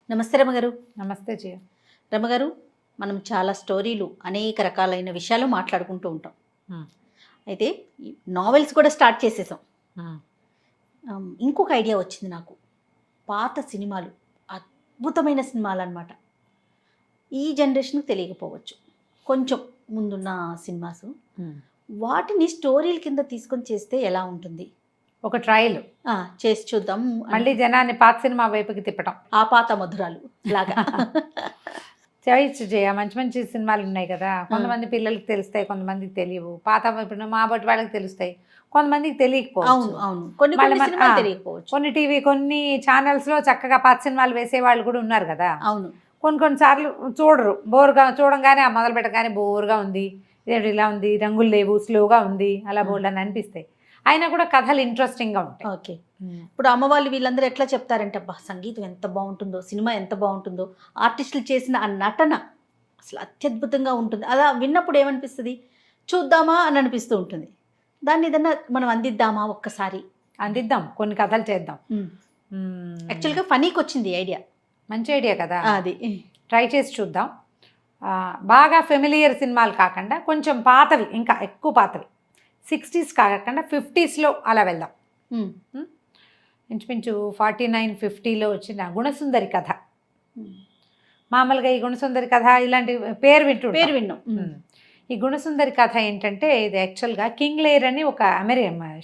నమస్తే రమగారు. నమస్తే జయ. రమగారు, మనం చాలా స్టోరీలు అనేక రకాలైన విషయాలు మాట్లాడుకుంటూ ఉంటాం. అయితే ఈ నావెల్స్ కూడా స్టార్ట్ చేసేసాం. ఇంకొక ఐడియా వచ్చింది నాకు. పాత సినిమాలు అద్భుతమైన సినిమాలు అనమాట. ఈ జనరేషన్కి తెలియకపోవచ్చు, కొంచెం ముందున్న సినిమాస్. వాటిని స్టోరీల కింద తీసుకొని చేస్తే ఎలా ఉంటుంది? ఒక ట్రయల్ చేసి చూద్దాం. మళ్ళీ జనాన్ని పాత సినిమా వైపుకి తిప్పటం, ఆ పాత మధురాలు లాగా. చేయొచ్చు జయ. మంచి మంచి సినిమాలు ఉన్నాయి కదా. కొంతమంది పిల్లలకి తెలుస్తాయి, కొంతమందికి తెలియవు. పాత ఇప్పుడు మా బట్టి వాళ్ళకి తెలుస్తాయి, కొంతమందికి తెలియకపోవచ్చు. అవును, కొన్ని టీవీ కొన్ని ఛానల్స్ లో చక్కగా పాత సినిమాలు వేసే వాళ్ళు కూడా ఉన్నారు కదా. అవును. కొన్నిసార్లు చూడరు, బోర్గా చూడంగానే మొదలు పెట్టగానే బోర్గా ఉంది, ఇదేంటి ఇలా ఉంది, రంగులు లేవు, స్లోగా ఉంది, అలా బోర్డు అని అనిపిస్తాయి. అయినా కూడా కథలు ఇంట్రెస్టింగ్గా ఉంటాయి. ఓకే. ఇప్పుడు అమ్మ వాళ్ళు వీళ్ళందరూ ఎట్లా చెప్తారంటే, అబ్బా సంగీతం ఎంత బాగుంటుందో, సినిమా ఎంత బాగుంటుందో, ఆర్టిస్టులు చేసిన ఆ నటన అసలు అత్యద్భుతంగా ఉంటుంది. అలా విన్నప్పుడు ఏమనిపిస్తుంది, చూద్దామా అని అనిపిస్తూ ఉంటుంది. దాన్ని ఏదన్నా మనం అందిద్దామా, ఒక్కసారి అందిద్దాం, కొన్ని కథలు చేద్దాం. యాక్చువల్గా ఫనీకి వచ్చింది ఐడియా, మంచి ఐడియా కదా. అది ట్రై చేసి చూద్దాం. బాగా ఫెమిలియర్ సినిమాలు కాకుండా కొంచెం పాతవి, ఇంకా ఎక్కువ పాతవి, 60s కాకుండా 50sలో అలా వెళ్దాం. ఇంచుమించు 49, 50లో వచ్చిన గుణసుందరి కథ. మామూలుగా ఈ గుణసుందరి కథ ఇలాంటి పేరు విన్నాం. ఈ గుణసుందరి కథ ఏంటంటే, ఇది యాక్చువల్గా కింగ్ లేర్ అని ఒక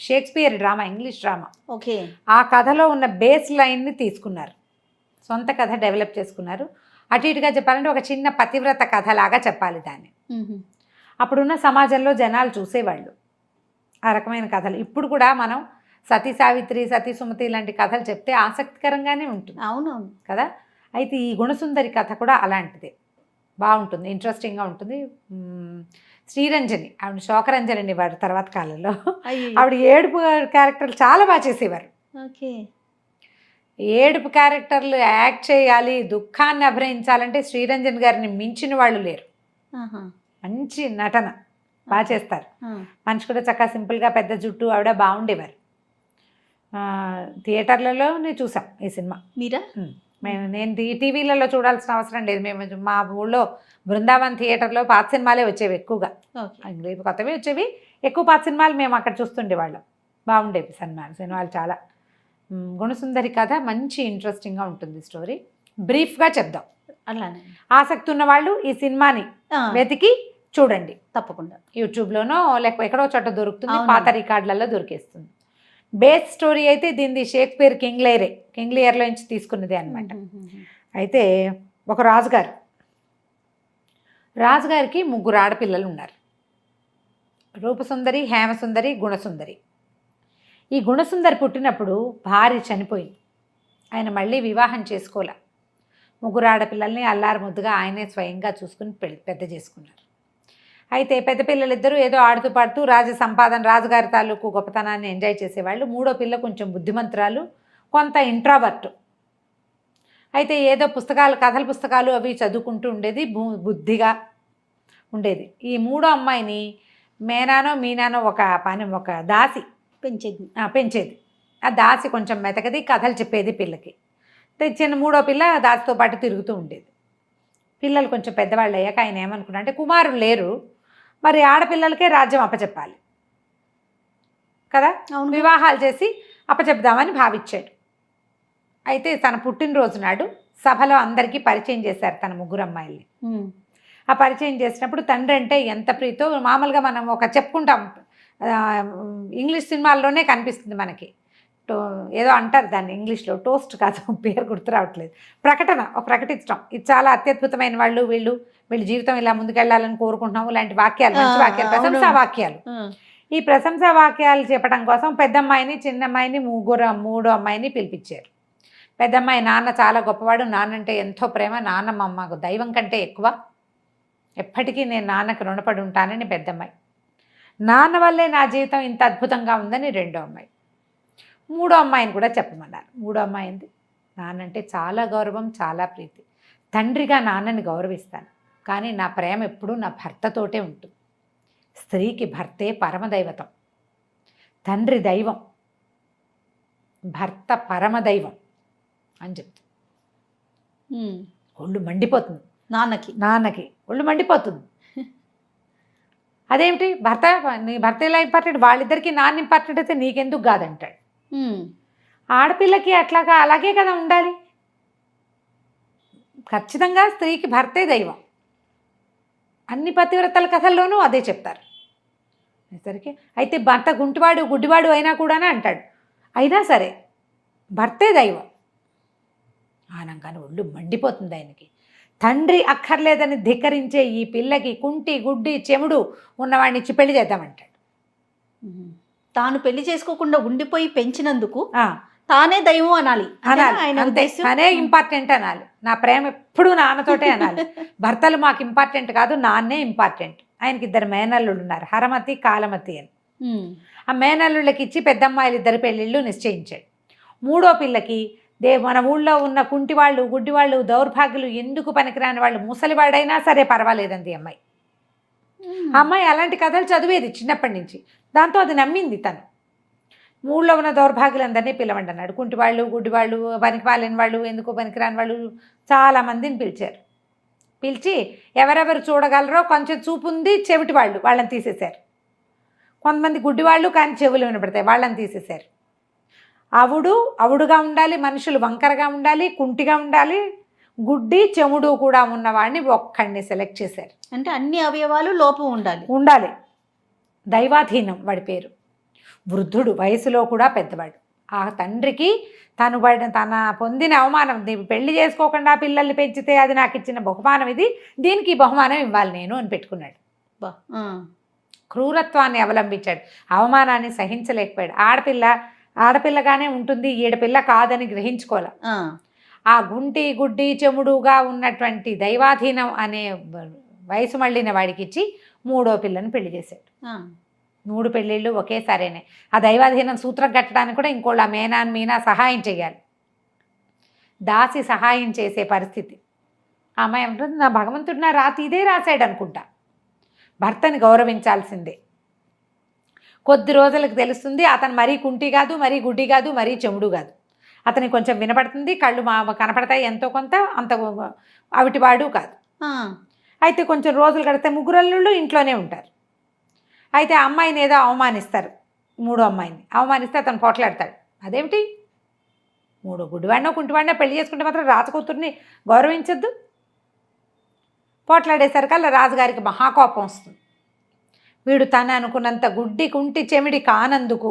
Shakespeare drama, English drama. Okay. ఆ కథలో ఉన్న బేస్ లైన్ని తీసుకున్నారు, సొంత కథ డెవలప్ చేసుకున్నారు. అటు ఇటుగా చెప్పాలంటే ఒక చిన్న పతివ్రత కథలాగా చెప్పాలి దాన్ని. అప్పుడున్న సమాజంలో జనాలు చూసేవాళ్ళు ఆ రకమైన కథలు. ఇప్పుడు కూడా మనం సతీ సావిత్రి, సతీ సుమతి లాంటి కథలు చెప్తే ఆసక్తికరంగానే ఉంటుంది. అవునవును కదా. అయితే ఈ గుణసుందరి కథ కూడా అలాంటిదే, బాగుంటుంది, ఇంట్రెస్టింగ్గా ఉంటుంది. శ్రీరంజని, ఆవిడ శోకరంజని అనేవారు తర్వాత కాలంలో. ఆవిడ ఏడుపు క్యారెక్టర్లు చాలా బాగా చేసేవారు. ఓకే. ఏడుపు క్యారెక్టర్లు యాక్ట్ చేయాలి, దుఃఖాన్ని అభినయించాలంటే శ్రీరంజన్ గారిని మించిన వాళ్ళు లేరు. మంచి నటన బాగా చేస్తారు. మనిషి కూడా చక్కగా సింపుల్గా, పెద్ద జుట్టు, ఆవిడ బాగుండేవారు. థియేటర్లలోనే చూసాం ఈ సినిమా. మీరా? నేను టీవీలలో చూడాల్సిన అవసరం లేదు. మేము మా ఊళ్ళో బృందావన్ థియేటర్లో పాత సినిమాలే వచ్చేవి ఎక్కువగా. కొత్తవి వచ్చేవి, ఎక్కువ పాత సినిమాలు మేము అక్కడ చూస్తుండేవాళ్ళం. బాగుండేవి సినిమాలు చాలా. గుణసుందరి కథ మంచి ఇంట్రెస్టింగ్గా ఉంటుంది స్టోరీ. బ్రీఫ్గా చెప్దాం. అలానే ఆసక్తి ఉన్న వాళ్ళు ఈ సినిమాని వెతికి చూడండి తప్పకుండా. యూట్యూబ్లోనో లేకపోతే ఎక్కడో చోట దొరుకుతుంది, పాత రికార్డులలో దొరికేస్తుంది. బేస్ స్టోరీ అయితే దీనిది షేక్స్పియర్ కింగ్ లేయర్లో నుంచి తీసుకున్నది అనమాట. అయితే ఒక రాజుగారికి 3 ఆడపిల్లలు ఉన్నారు. రూపసుందరి, హేమసుందరి, గుణసుందరి. ఈ గుణసుందరి పుట్టినప్పుడు భార్య చనిపోయింది. ఆయన మళ్ళీ వివాహం చేసుకోలే. 3 ఆడపిల్లల్ని అల్లారు ముద్దుగా ఆయనే స్వయంగా చూసుకుని పెద్ద చేసుకున్నారు. అయితే పెద్ద పిల్లలిద్దరూ ఏదో ఆడుతూ పాడుతూ రాజుగారి తాలూకు గొప్పతనాన్ని ఎంజాయ్ చేసేవాళ్ళు. 3వ పిల్ల కొంచెం బుద్ధిమంతురాలు, కొంత ఇంట్రావర్ట్. అయితే ఏదో కథల పుస్తకాలు అవి చదువుకుంటూ ఉండేది, బుద్ధిగా ఉండేది. ఈ 3వ అమ్మాయిని మీనానో ఒక దాసి పెంచేది. ఆ దాసి కొంచెం మెతకది, కథలు చెప్పేది పిల్లకి. చిన్న 3వ పిల్ల దాసితో పాటు తిరుగుతూ ఉండేది. పిల్లలు కొంచెం పెద్దవాళ్ళు అయ్యాక ఆయన ఏమనుకున్నా అంటే, కుమారులు లేరు, మరి ఆడపిల్లలకే రాజ్యం అప్పచెప్పాలి కదా, వివాహాలు చేసి అప్పచెప్దామని భావించాడు. అయితే తన పుట్టినరోజు నాడు సభలో అందరికీ పరిచయం చేశారు తన 3 అమ్మాయిల్ని. ఆ పరిచయం చేసినప్పుడు తండ్రి అంటే ఎంత ప్రీతో, మామూలుగా మనం చెప్పుకుంటాం, ఇంగ్లీష్ సినిమాల్లోనే కనిపిస్తుంది మనకి. ఏదో అంటారు దాన్ని ఇంగ్లీష్లో, టోస్ట్ కాదు, పేరు గుర్తు రావట్లేదు, ప్రకటించడం. ఇది చాలా అత్యద్భుతమైన వాళ్ళు, వీళ్ళు జీవితం ఇలా ముందుకెళ్లాలని కోరుకుంటున్నాము లాంటి వాక్యాలు, మంచి వాక్యాలు, ప్రశంసా వాక్యాలు. ఈ ప్రశంసా వాక్యాలు చెప్పడం కోసం పెద్దమ్మాయిని, చిన్నమ్మాయిని, 3వ అమ్మాయిని పిలిపించారు. పెద్దమ్మాయి, నాన్న చాలా గొప్పవాడు, నాన్నంటే ఎంతో ప్రేమ, నాన్నమ్మ మాకు దైవం కంటే ఎక్కువ, ఎప్పటికీ నేను నాన్నకు రుణపడి ఉంటానని పెద్దమ్మాయి. నాన్న వల్లే నా జీవితం ఇంత అద్భుతంగా ఉందని 2వ అమ్మాయి. 3వ అమ్మాయిని కూడా చెప్పమన్నారు. 3వ అమ్మాయింది, నాన్నంటే చాలా గౌరవం, చాలా ప్రీతి, తండ్రిగా నాన్నని గౌరవిస్తాను, కానీ నా ప్రేమ ఎప్పుడూ నా భర్తతోటే ఉంటుంది. స్త్రీకి భర్తే పరమదైవతం, తండ్రి దైవం, భర్త పరమదైవం అని చెప్తాను. ఒళ్ళు మండిపోతుంది నాన్నకి ఒళ్ళు మండిపోతుంది. అదేమిటి నీ భర్త ఎలా ఇంపార్టెంట్, వాళ్ళిద్దరికి నాన్న ఇంపార్టెంట్ అయితే నీకెందుకు కాదంటాడు. ఆడపిల్లకి అట్లాగా అలాగే కదా ఉండాలి. ఖచ్చితంగా స్త్రీకి భర్తే దైవం. అన్ని పతివ్రతల కథల్లోనూ అదే చెప్తారు. సరికి అయితే భర్త గుంటివాడు గుడ్డివాడు అయినా కూడానే అంటాడు. అయినా సరే భర్తే దైవం ఆనంగానే ఒళ్ళు మండిపోతుంది ఆయనకి. తండ్రి అక్కర్లేదని ధిక్కరించే ఈ పిల్లకి కుంటి గుడ్డి చెముడు ఉన్నవాడిని ఇచ్చి పెళ్లి చేద్దామంటాడు. తాను పెళ్లి చేసుకోకుండా ఉండిపోయి పెంచినందుకు తానే దైవం అనాలి. తనే ఇంపార్టెంట్ అనాలి. నా ప్రేమ ఎప్పుడు నాన్నతోటే అనాలి. భర్తలు మాకు ఇంపార్టెంట్ కాదు, నాన్నే ఇంపార్టెంట్. ఆయనకి 2 మేనల్లుళ్ళు ఉన్నారు, హరమతి కాలమతి అని. ఆ మేనల్లుళ్ళకి ఇచ్చి పెద్దమ్మాయిలు 2 పెళ్ళిళ్ళు నిశ్చయించాడు. 3వ పిల్లకి మన ఊళ్ళో ఉన్న కుంటివాళ్ళు గుడ్డివాళ్ళు దౌర్భాగ్యులు ఎందుకు పనికిరాని వాళ్ళు ముసలివాడైనా సరే పర్వాలేదండి అమ్మాయి. ఆ అమ్మాయి అలాంటి కథలు చదివేది చిన్నప్పటి నుంచి. దాంతో అది నమ్మింది. తను ఊళ్ళో ఉన్న దౌర్భాగ్యులందరినీ పిలవండి అన్నాడు. కుంటివాళ్ళు గుడ్డివాళ్ళు పనికి పాలేని వాళ్ళు ఎందుకు పనికిరాని వాళ్ళు చాలామందిని పిలిచారు. పిలిచి ఎవరెవరు చూడగలరో, కొంచెం చూపు ఉంది చెవిటి వాళ్ళు వాళ్ళని తీసేశారు. కొంతమంది గుడ్డివాళ్ళు కానీ చెవులు వినపడతాయి వాళ్ళని తీసేశారు. అవుడుగా ఉండాలి, మనుషులు వంకరగా ఉండాలి, కుంటిగా ఉండాలి, గుడ్డి చెముడు కూడా ఉన్నవాడిని ఒక్కడిని సెలెక్ట్ చేశారు. అంటే అన్ని అవయవాలు లోపం ఉండాలి. దైవాధీనం వాడి పేరు. వృద్ధుడు, వయసులో కూడా పెద్దవాడు. ఆ తండ్రికి తన పొందిన అవమానం, పెళ్లి చేసుకోకుండా పిల్లల్ని పెంచితే అది నాకు ఇచ్చిన బహుమానం, ఇది దీనికి బహుమానం ఇవ్వాలి నేను అని పెట్టుకున్నాడు. క్రూరత్వాన్ని అవలంబించాడు. అవమానాన్ని సహించలేకపోయాడు. ఆడపిల్లగానే ఉంటుంది, ఈడపిల్ల కాదని గ్రహించుకోవాలి. ఆ గుడ్డి చెముడుగా ఉన్నటువంటి దైవాధీనం అనే వయసు మళ్ళిన వాడికి ఇచ్చి 3వ పిల్లని పెళ్లి చేశాడు. 3 పెళ్ళిళ్ళు ఒకేసారేనే. ఆ దైవాధీనం సూత్రం కట్టడానికి కూడా ఇంకోళ్ళ మీనా సహాయం చేయాలి. దాసి సహాయం చేసే పరిస్థితి. ఆ అమ్మాయి ఏమంటుంది, నా భగవంతుడు నా రాతి ఇదే రాశాడు అనుకుంటా. భర్తని గౌరవించాల్సిందే. కొద్ది రోజులకు తెలుస్తుంది అతను మరీ కుంటి కాదు, మరీ గుడ్డి కాదు, మరీ చెముడు కాదు. అతనికి కొంచెం వినపడుతుంది, కళ్ళు కనపడతాయి ఎంతో కొంత, అంత అవిటివాడు కాదు. అయితే కొంచెం రోజులు గడితే 3 అల్లుళ్ళు ఇంట్లోనే ఉంటారు. అయితే ఆ అమ్మాయిని ఏదో అవమానిస్తారు. 3వ అమ్మాయిని అవమానిస్తే అతను పోట్లాడతాడు. అదేమిటి, 3 గుడ్డివాడినో కుంటివాడినో పెళ్లి చేసుకుంటే మాత్రం రాజకూతుర్ని గౌరవించద్దు. పోట్లాడేసరికల్లా రాజుగారికి మహాకోపం వస్తుంది. వీడు తను అనుకున్నంత గుడ్డి కుంటి చెమిడి కానందుకు,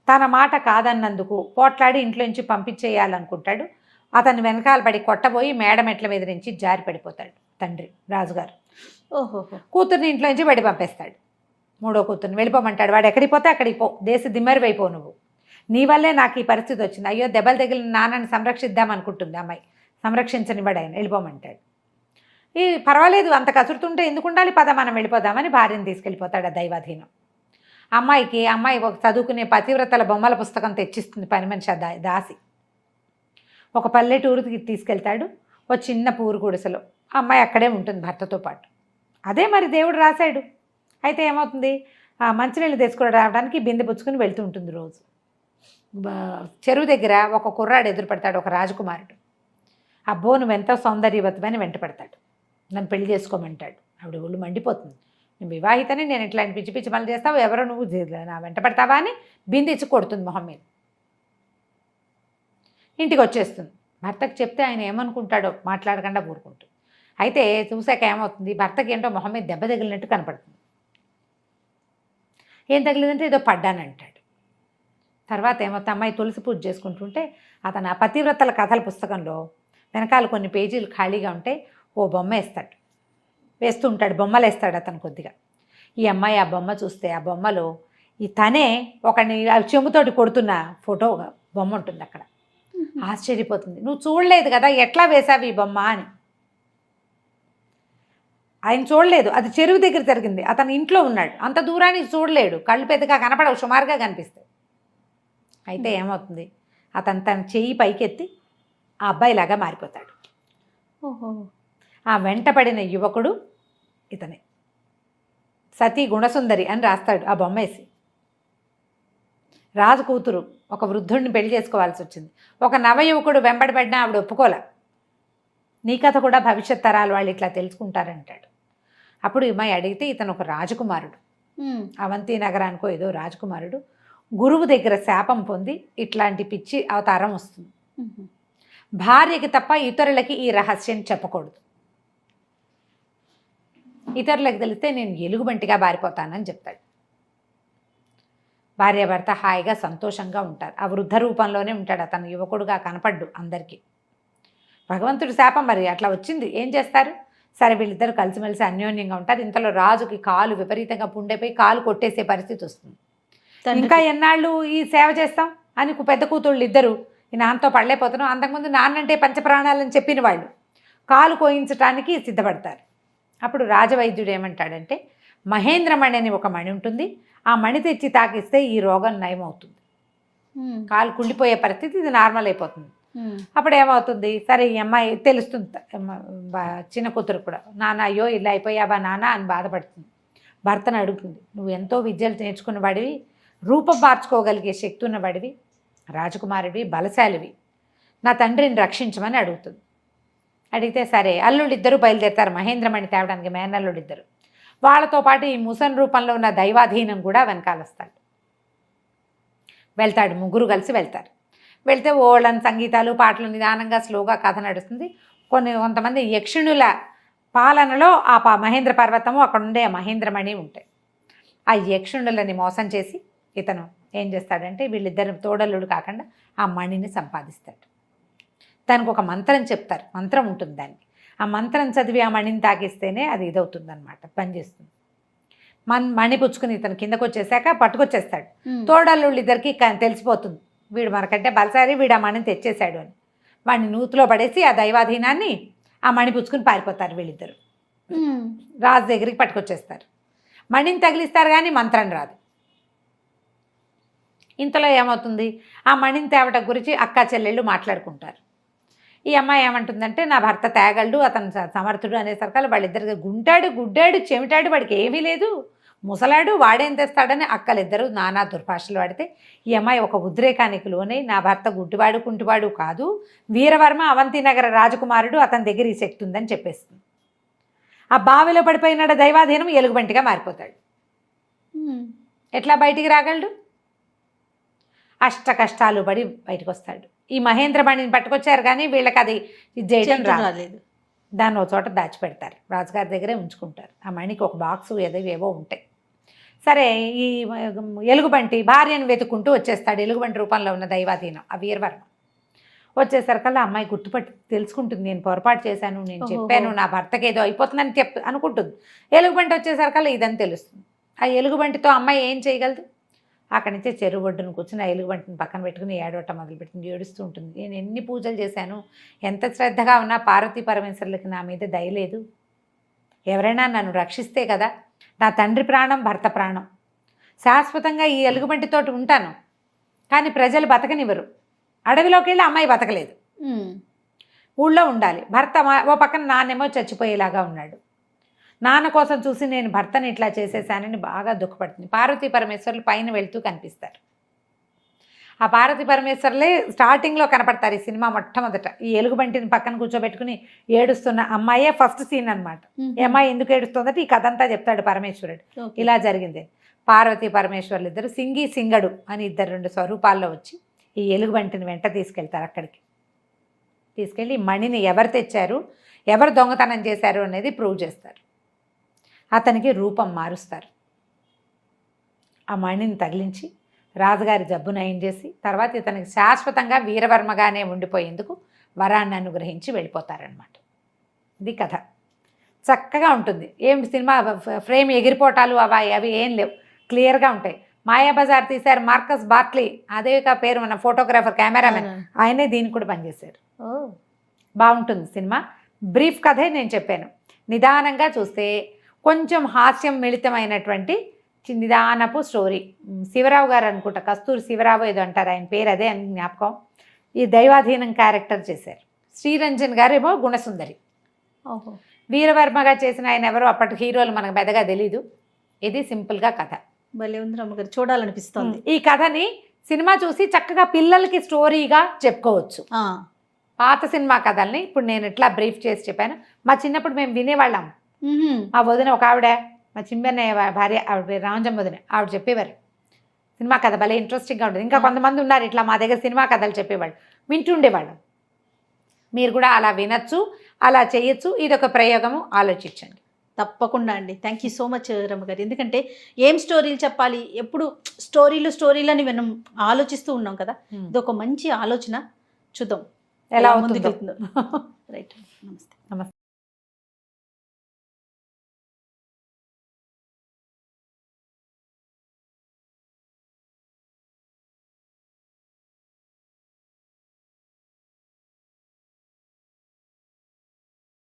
తన మాట కాదన్నందుకు పోట్లాడి ఇంట్లోంచి పంపించేయాలనుకుంటాడు. అతను వెనకాల పడి కొట్టబోయి మేడ మెట్ల మీద నుంచి జారి పడిపోతాడు తండ్రి రాజుగారు. కూతుర్ని ఇంట్లోంచి బడి పంపేస్తాడు. 3వ కూతుర్ని వెళ్ళిపోమంటాడు. వాడు ఎక్కడికి పోతే అక్కడికి పో, దేశ దిమ్మరివైపో, నువ్వు నీ వల్లే నాకు ఈ పరిస్థితి వచ్చింది, అయ్యో దెబ్బలు తగిలిన నాన్నని సంరక్షిద్దామనుకుంటుంది అమ్మాయి, సంరక్షించనివాడు ఆయన, వెళ్ళిపోమంటాడు. ఈ పర్వాలేదు అంత కసురుతుంటే ఎందుకు ఉండాలి, పద మనం వెళ్ళిపోదామని భార్యను తీసుకెళ్ళిపోతాడు. ఆ దైవాధీనం. అమ్మాయి ఒక చదువుకునే పతివ్రతల బొమ్మల పుస్తకం తెచ్చిస్తుంది పని మనిషి దాసి. ఒక పల్లెటూరుకి తీసుకెళ్తాడు. ఓ చిన్న పూరు గుడిసెలో అమ్మాయి అక్కడే ఉంటుంది భర్తతో పాటు. అదే మరి దేవుడు రాశాడు. అయితే ఏమవుతుంది, మంచినీళ్ళు తెచ్చుకుని రావడానికి బిందె పుచ్చుకుని వెళ్తూ ఉంటుంది రోజు. చెరువు దగ్గర ఒక కుర్రాడు ఎదురుపడతాడు, ఒక రాజకుమారుడు. అబ్బో నువ్వెంతో సౌందర్యవతమని వెంట పడతాడు. నన్ను పెళ్లి చేసుకోమంటాడు. ఆవిడ ఒళ్ళు మండిపోతుంది. నేను వివాహితని, నేను ఇట్లాంటి పిచ్చి పిచ్చి పనులు చేస్తావు, ఎవరో నువ్వు నా వెంట పడతావా అని బిందెచ్చి కొడుతుంది మొహం మీద. ఇంటికి వచ్చేస్తుంది. భర్తకు చెప్తే ఆయన ఏమనుకుంటాడో మాట్లాడకుండా ఊరుకుంటుంది. అయితే చూసాక ఏమవుతుంది, భర్తకి ఏంటో మొహం మీద దెబ్బ తగిలినట్టు కనపడుతుంది. ఏం తగిలిందంటే ఏదో పడ్డానంటాడు. తర్వాత ఏమవుతుంది, అమ్మాయి తులసి పూజ చేసుకుంటుంటే అతను ఆ పతివ్రతల కథల పుస్తకంలో వెనకాల కొన్ని పేజీలు ఖాళీగా ఉంటే ఓ బొమ్మ వేస్తూ ఉంటాడు. బొమ్మలు వేస్తాడు అతను కొద్దిగా. ఈ అమ్మాయి ఆ బొమ్మ చూస్తే ఆ బొమ్మలో తనే ఒకని చెంబుతోటి కొడుతున్న ఫోటో బొమ్మ ఉంటుంది అక్కడ. ఆశ్చర్యపోతుంది. నువ్వు చూడలేదు కదా, ఎట్లా వేసావు ఈ బొమ్మ అని. ఆయన చూడలేదు, అది చెరువు దగ్గర జరిగింది. అతను ఇంట్లో ఉన్నాడు, అంత దూరానికి చూడలేడు, కళ్ళు పెద్దగా కనపడవు, సుమారుగా కనిపిస్తాయి. అయితే ఏమవుతుంది, అతను తన చెయ్యి పైకెత్తి ఆ అబ్బాయిలాగా మారిపోతాడు. ఓహో. ఆ వెంటపడిన యువకుడు ఇతనే. సతీ గుణసుందరి అని రాస్తాడు ఆ బొమ్మ వేసి. రాజు కూతురు ఒక వృద్ధుడిని పెళ్లి చేసుకోవాల్సి వచ్చింది. ఒక నవయువకుడు వెంబడిపడినా ఆవిడ ఒప్పుకోలే. నీ కథ కూడా భవిష్యత్ తరాల వాళ్ళు ఇట్లా తెలుసుకుంటారంటాడు. అప్పుడు ఈ అమ్మాయి అడిగితే ఇతను ఒక రాజకుమారుడు, అవంతి నగరానికో ఏదో రాజకుమారుడు, గురువు దగ్గర శాపం పొంది ఇట్లాంటి పిచ్చి అవతారం వస్తుంది. భార్యకి తప్ప ఇతరులకి ఈ రహస్యం చెప్పకూడదు, ఇతరులకు తెలిస్తే నేను ఎలుగుబంటిగా బారిపోతానని చెప్తాడు. భార్యాభర్త హాయిగా సంతోషంగా ఉంటారు. ఆ వృద్ధ రూపంలోనే ఉంటాడు అతను, యువకుడుగా కనపడ్డు అందరికీ. భగవంతుడి శాపం మరి అట్లా వచ్చింది, ఏం చేస్తారు? సరే వీళ్ళిద్దరు కలిసిమెలిసి అన్యోన్యంగా ఉంటారు. ఇంతలో రాజుకి కాలు విపరీతంగా పుండైపోయి కాలు కొట్టేసే పరిస్థితి వస్తుంది. ఇంకా ఎన్నాళ్ళు ఈ సేవ చేస్తాం అని పెద్ద కూతుళ్ళు ఇద్దరు ఈ నాన్నతో పడలేకపోతున్నాం. అంతకుముందు నాన్నంటే పంచప్రాణాలని చెప్పిన వాళ్ళు కాలు కోయించడానికి సిద్ధపడతారు. అప్పుడు రాజవైద్యుడు ఏమంటాడంటే, మహేంద్రమణి అని ఒక మణి ఉంటుంది, ఆ మణి తెచ్చి తాకిస్తే ఈ రోగం నయమవుతుంది, కాలు కుండిపోయే పరిస్థితి ఇది నార్మల్ అయిపోతుంది. అప్పుడు ఏమవుతుంది, సరే ఈ అమ్మాయి తెలుస్తుంది, చిన్న కూతురు కూడా, నాన్న అయ్యో ఇలా అయిపోయావా నాన్న అని బాధపడుతుంది. భర్తను అడుగుతుంది, నువ్వు ఎంతో విద్యలు నేర్చుకున్న వాడివి, రూపం మార్చుకోగలిగే శక్తి ఉన్నవాడివి, రాజకుమారుడివి, బలశాలివి, నా తండ్రిని రక్షించమని అడుగుతుంది. అడిగితే సరే అల్లుళ్ళిద్దరూ బయలుదేరుతారు మహేంద్రమణి తేవడానికి, మేనల్లుడిద్దరు. వాళ్ళతో పాటు ఈ ముసన్ రూపంలో ఉన్న దైవాధీనం కూడా వెనకాలొస్తాడు. వెళ్తాడు, ముగ్గురు కలిసి వెళ్తారు. వెళ్తే ఓళ్ళని సంగీతాలు పాటలు నిదానంగా స్లోగా కథ నడుస్తుంది. కొంతమంది యక్షిణుల పాలనలో ఆ మహేంద్ర పర్వతము అక్కడ ఉండే మహేంద్రమణి ఉంటాయి. ఆ యక్షిణులని మోసం చేసి ఇతను ఏం చేస్తాడంటే వీళ్ళిద్దరు తోడల్లుడు కాకుండా ఆ మణిని సంపాదిస్తాడు. దానికి ఒక మంత్రం చెప్తారు, మంత్రం ఉంటుంది దానికి. ఆ మంత్రం చదివి ఆ మణిని తాకిస్తేనే అది ఇదవుతుంది అనమాట, పనిచేస్తుంది. మణి పుచ్చుకుని ఇతను కిందకు వచ్చేసాక పట్టుకొచ్చేస్తాడు. తోడల్లుళ్ళు ఇద్దరికి తెలిసిపోతుంది, వీడు మనకంటే బలసారి, వీడు ఆ మణిని తెచ్చేశాడు అని. వాడిని నూతిలో పడేసి ఆ దైవాధీనాన్ని ఆ మణి పుచ్చుకుని పారిపోతారు వీళ్ళిద్దరు. రాజు దగ్గరికి పట్టుకొచ్చేస్తారు. మణిని తగిలిస్తారు కానీ మంత్రం రాదు. ఇంతలో ఏమవుతుంది, ఆ మణిని తేవటం గురించి అక్కా చెల్లెళ్ళు మాట్లాడుకుంటారు. ఈ అమ్మాయి ఏమంటుందంటే, నా భర్త తేగలడు, అతను సమర్థుడు అనేసరికి వాళ్ళిద్దరికి గుంటాడు, గుడ్డాడు, చెమిటాడు, వాడికి ఏమీ లేదు, ముసలాడు, వాడేం తెస్తాడని అక్కలిద్దరూ నానా దుర్భాషలు వాడితే ఈ అమ్మాయి ఒక ఉద్రేకానికి లోనై, నా భర్త గుడ్డివాడు కుంటివాడు కాదు, వీరవర్మ అవంతి నగర రాజకుమారుడు, అతని దగ్గర ఈ శక్తి ఉందని చెప్పేస్తుంది. ఆ బావిలో పడిపోయినాడు దైవాధీనం ఎలుగుబంటిగా మారిపోతాడు. ఎట్లా బయటికి రాగలడు? అష్ట కష్టాలు పడి బయటకు వస్తాడు. ఈ మహేంద్రమణిని పట్టుకొచ్చారు కానీ వీళ్ళకి అది ఇది చేయడం రాలేదు. దాన్ని ఒక చోట దాచిపెడతారు, రాజుగారి దగ్గరే ఉంచుకుంటారు. ఆ మణికి ఒక బాక్సు ఏవో ఉంటాయి. సరే ఈ ఎలుగుబంటి భార్యను వెతుక్కుంటూ వచ్చేస్తాడు, ఎలుగుబంటి రూపంలో ఉన్న దైవాధీనం ఆ వీరవర్మ. వచ్చేసరికల్లా అమ్మాయి గుర్తుపట్టి తెలుసుకుంటుంది, నేను పొరపాటు చేశాను, నేను చెప్పాను, నా భర్తకి ఏదో అయిపోతుందని అనుకుంటుంది. ఎలుగుబంటి వచ్చేసరికల్లా ఇదని తెలుస్తుంది. ఆ ఎలుగుబంటితో అమ్మాయి ఏం చేయగలదు? అక్కడి నుంచే చెరువు ఒడ్డును కూర్చుని ఆ ఎలుగుబంటిని పక్కన పెట్టుకుని ఏడవటం మొదలుపెట్టింది, ఏడుస్తూ ఉంటుంది. నేను ఎన్ని పూజలు చేశాను, ఎంత శ్రద్ధగా ఉన్నా పార్వతీ పరమేశ్వరులకి నా మీద దయలేదు. ఎవరైనా నన్ను రక్షిస్తే కదా, నా తండ్రి ప్రాణం, భర్త ప్రాణం, శాశ్వతంగా ఈ ఎలుగుబంటితోటి ఉంటాను, కానీ ప్రజలు బతకనివ్వరు. అడవిలోకి వెళ్ళి అమ్మాయి బతకలేదు, ఊళ్ళో ఉండాలి. భర్త ఓ పక్కన నాన్నేమో చచ్చిపోయేలాగా ఉన్నాడు. నాన్న కోసం చూసి నేను భర్తని ఇట్లా చేసేసానని బాగా దుఃఖపడుతుంది. పార్వతీ పరమేశ్వరులు పైన వెళ్తూ కనిపిస్తారు. ఆ పార్వతీ పరమేశ్వరులే స్టార్టింగ్లో కనపడతారు ఈ సినిమా మొట్టమొదట. ఈ ఎలుగుబంటిని పక్కన కూర్చోబెట్టుకుని ఏడుస్తున్న అమ్మాయే ఫస్ట్ సీన్ అనమాట. ఈ అమ్మాయి ఎందుకు ఏడుస్తుందంటే ఈ కథ అంతా చెప్తాడు పరమేశ్వరుడు, ఇలా జరిగింది. పార్వతీ పరమేశ్వరులు ఇద్దరు సింగి సింగడు అని రెండు స్వరూపాల్లో వచ్చి ఈ ఎలుగుబంటిని వెంట తీసుకెళ్తారు. అక్కడికి తీసుకెళ్ళి మణిని ఎవరు తెచ్చారు, ఎవరు దొంగతనం చేశారు అనేది ప్రూవ్ చేస్తారు. అతనికి రూపం మారుస్తారు. ఆ మణిని తగిలించి రాజుగారి జబ్బు నయం చేసి తర్వాత ఇతనికి శాశ్వతంగా వీరవర్మగానే ఉండిపోయేందుకు వరాన్ని అనుగ్రహించి వెళ్ళిపోతారనమాట. ఇది కథ. చక్కగా ఉంటుంది. ఏం సినిమా ఫ్రేమ్ ఎగిరిపోటాలు అవి ఏం లేవు, క్లియర్గా ఉంటాయి. మాయాబజార్ తీశారు మార్కస్ బార్క్లీ, అదే పేరు మన ఫోటోగ్రాఫర్, కెమెరామెన్, ఆయనే దీనికి కూడా పనిచేశారు. బాగుంటుంది సినిమా. బ్రీఫ్ కథే నేను చెప్పాను. నిదానంగా చూస్తే కొంచెం హాస్యం మిళితమైనటువంటి నిదానపు స్టోరీ. శివరావు గారు అనుకుంటా, కస్తూరి శివరావు ఏదో అంటారు ఆయన పేరు, అదే అని జ్ఞాపకం. ఈ దైవాధీనం క్యారెక్టర్ చేశారు. శ్రీరంజన్ గారు ఏమో గుణసుందరి. వీరవర్మగా చేసిన ఆయన ఎవరో అప్పటి హీరోలు మనకు పెద్దగా తెలీదు. ఇది సింపుల్గా కథ. భలే ఉంది రమ్మగారు, చూడాలనిపిస్తుంది. ఈ కథని సినిమా చూసి చక్కగా పిల్లలకి స్టోరీగా చెప్పుకోవచ్చు. పాత సినిమా కథల్ని ఇప్పుడు నేను ఎట్లా బ్రీఫ్ చేసి చెప్పాను, మా చిన్నప్పుడు మేము వినేవాళ్ళం. మా వదిన ఒక ఆవిడ, మా చిన్న భార్య, ఆవిడ రాంజం వదిన, ఆవిడ చెప్పేవారు సినిమా కథ భలే ఇంట్రెస్టింగ్గా ఉంటుంది. ఇంకా కొంతమంది ఉన్నారు ఇట్లా మా దగ్గర సినిమా కథలు చెప్పేవాళ్ళు, వింటుండేవాళ్ళం. మీరు కూడా అలా వినొచ్చు, అలా చేయొచ్చు. ఇది ఒక ప్రయోగము, ఆలోచించండి. తప్పకుండా అండి. థ్యాంక్ యూ సో మచ్ రమ్మగారు. ఎందుకంటే ఏం స్టోరీలు చెప్పాలి, ఎప్పుడు స్టోరీలు అని మనం ఆలోచిస్తూ ఉన్నాం కదా, ఇది ఒక మంచి ఆలోచన. చూద్దాం ఎలా ముందుకు అవుతుందో. వెళ్తుందో. రైట్. నమస్తే. నమస్తే.